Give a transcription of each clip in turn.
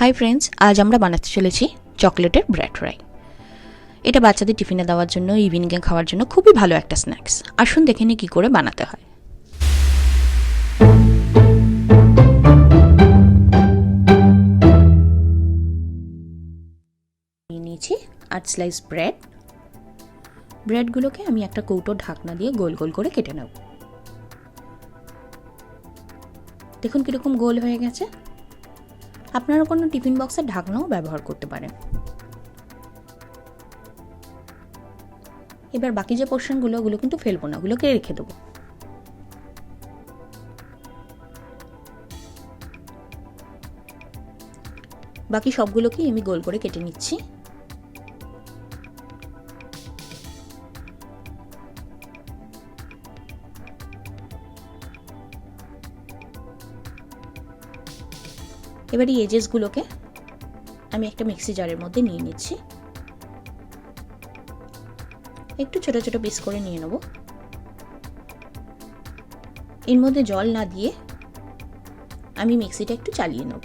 Hi friends, আজ আমরা বানাতে চলেছি চকলেটের ব্রেড ফ্রাই। এটা বাচ্চাদের টিফিনে দেওয়ার জন্য, ইভিনিংয়ে খাওয়ার জন্য খুবই ভালো একটা স্ন্যাক্স। আসুন দেখে নিই কী করে বানাতে হয়। নিয়ে নিয়েছি 8 স্লাইস ব্রেড। ব্রেডগুলোকে আমি একটা কৌটো ঢাকনা দিয়ে গোল গোল করে কেটে নেব। দেখুন কীরকম গোল হয়ে গেছে। আপনারা কোনো টিফিন বক্সের ঢাকনাও ব্যবহার করতে পারেন। এবার বাকি যে পোর্শনগুলো, ওগুলো কিন্তু ফেলবো না, ওগুলোকে রেখে দেবো। বাকি সবগুলোকেই আমি গোল করে কেটে নিচ্ছি। এবার এই এজেসগুলোকে আমি একটা মিক্সি জারের মধ্যে নিয়ে নিচ্ছি। একটু ছোট ছোট পিস করে নিয়ে নেব। এর মধ্যে জল না দিয়ে আমি মিক্সিটা একটু চালিয়ে নেব,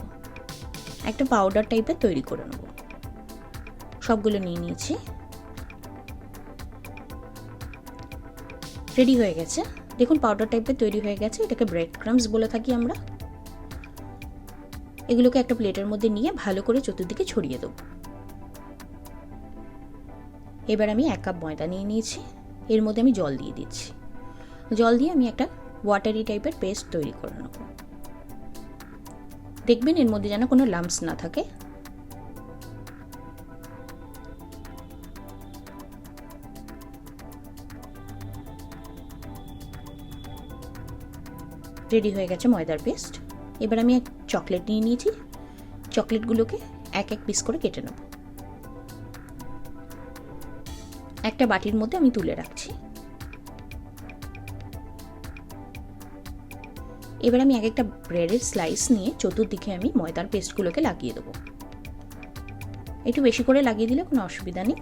একটা পাউডার টাইপের তৈরি করে নেব। সবগুলো নিয়ে নিয়েছি, রেডি হয়ে গেছে। দেখুন পাউডার টাইপের তৈরি হয়ে গেছে। এটাকে ব্রেড ক্রাম্বস বলে থাকি আমরা। এগুলোকে একটা প্লেটের মধ্যে নিয়ে ভালো করে চতুর্দিকে ছড়িয়ে দেব। এবার আমি 1 কাপ ময়দা নিয়ে নিয়েছি। এর মধ্যে আমি জল দিয়ে দিচ্ছি। জল দিয়ে আমি একটা ওয়াটারি টাইপের পেস্ট তৈরি করে নেব। দেখবেন এর মধ্যে যেন কোনো লাম্পস না থাকে। রেডি হয়ে গেছে ময়দার পেস্ট। এবার আমি এক চকলেট নিয়ে নিয়েছি। চকলেটগুলোকে এক এক পিস করে কেটে নেব। একটা বাটির মধ্যে আমি তুলে রাখছি। এবার আমি এক একটা ব্রেডের স্লাইস নিয়ে চতুর্দিকে আমি ময়দার পেস্টগুলোকে লাগিয়ে দেবো। একটু বেশি করে লাগিয়ে দিলে কোনো অসুবিধা নেই।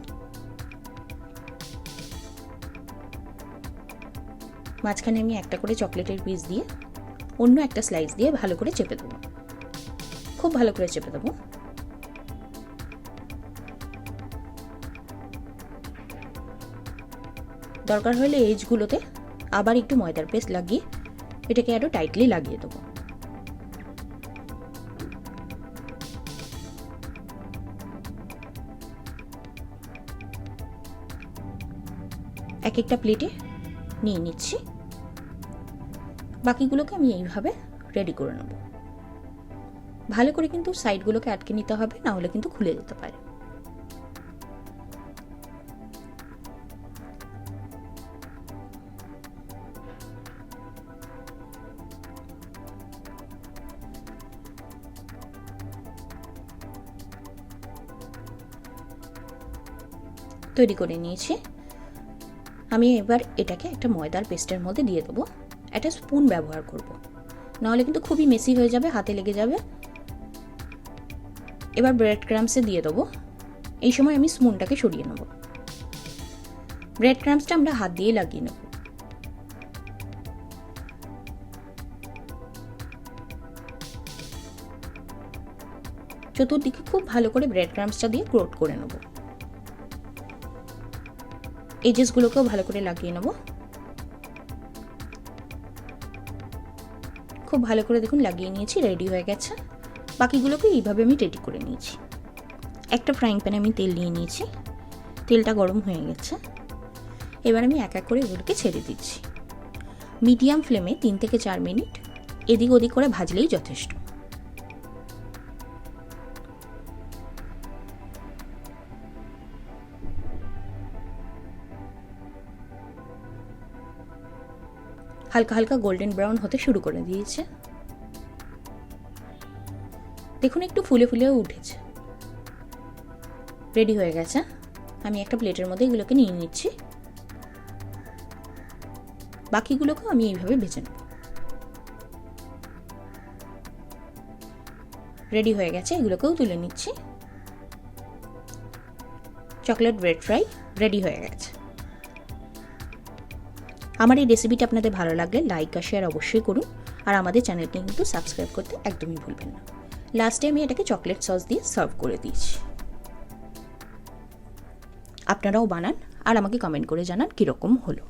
মাঝখানে আমি একটা করে চকলেটের পিস দিয়ে অন্য একটা স্লাইস দিয়ে ভালো করে চেপে দেবো। খুব ভালো করে চেপে দেবো। দরকার হলে এজগুলোতে আবার একটু ময়দার পেস্ট লাগিয়ে এটাকে আরো টাইটলি লাগিয়ে দেবো। এক একটা প্লেটে নিয়ে নিচ্ছি। বাকিগুলোকে আমি এইভাবে রেডি করে নেব। ভালো করে কিন্তু সাইডগুলোকে আটকে নিতে হবে, না হলে কিন্তু খুলে যেতে পারে। তৈরি করে নিয়েছি। আমি এবার এটাকে একটা ময়দার পেস্টের মধ্যে দিয়ে দেবো। একটা স্পুন ব্যবহার করব, নাহলে কিন্তু খুবই মেসি হয়ে যাবে, হাতে লেগে যাবে। এবার ব্রেড ক্রাম্বসে দিয়ে দেবো। এই সময় আমি স্পুনটাকে সরিয়ে নেব। ব্রেড ক্রাম্বসটা আমরা হাত দিয়ে লাগিয়ে নেব। চতুর্দিকে খুব ভালো করে ব্রেড ক্রাম্বসটা দিয়ে কোট করে নেব। এজেসগুলোকেও ভালো করে লাগিয়ে নেব। খুব ভালো করে দেখুন লাগিয়ে নিয়েছি, রেডি হয়ে গেছে। বাকিগুলোকে এইভাবে আমি রেডি করে নিয়েছি। একটা ফ্রাইং প্যানে আমি তেল নিয়ে নিয়েছি। তেলটা গরম হয়ে গেছে। এবার আমি এক এক করে এগুলোকে ছেড়ে দিচ্ছি। মিডিয়াম ফ্লেমে 3 থেকে 4 মিনিট এদিক ওদিক করে ভাজলেই যথেষ্ট। হালকা হালকা গোল্ডেন ব্রাউন হতে শুরু করে দিয়েছে। দেখুন একটু ফুলে ফুলে উঠেছে। রেডি হয়ে গেছে। আমি একটা প্লেটের মধ্যে এগুলোকে নিয়ে নিচ্ছি। বাকিগুলোকেও আমি এইভাবে ভেজে নেব। রেডি হয়ে গেছে, এগুলোকেও তুলে নিচ্ছি। চকলেট ব্রেড ফ্রাই রেডি হয়ে গেছে। আমার এই রেসিপিটা আপনাদের ভালো লাগলে লাইক আর শেয়ার অবশ্যই করুন। আর আমাদের চ্যানেলটি কিন্তু সাবস্ক্রাইব করতে একদমই ভুলবেন না। লাস্টে আমি এটাকে চকলেট সস দিয়ে সার্ভ করে দিয়েছি। আপনারাও বানান আর আমাকে কমেন্ট করে জানান কীরকম হলো।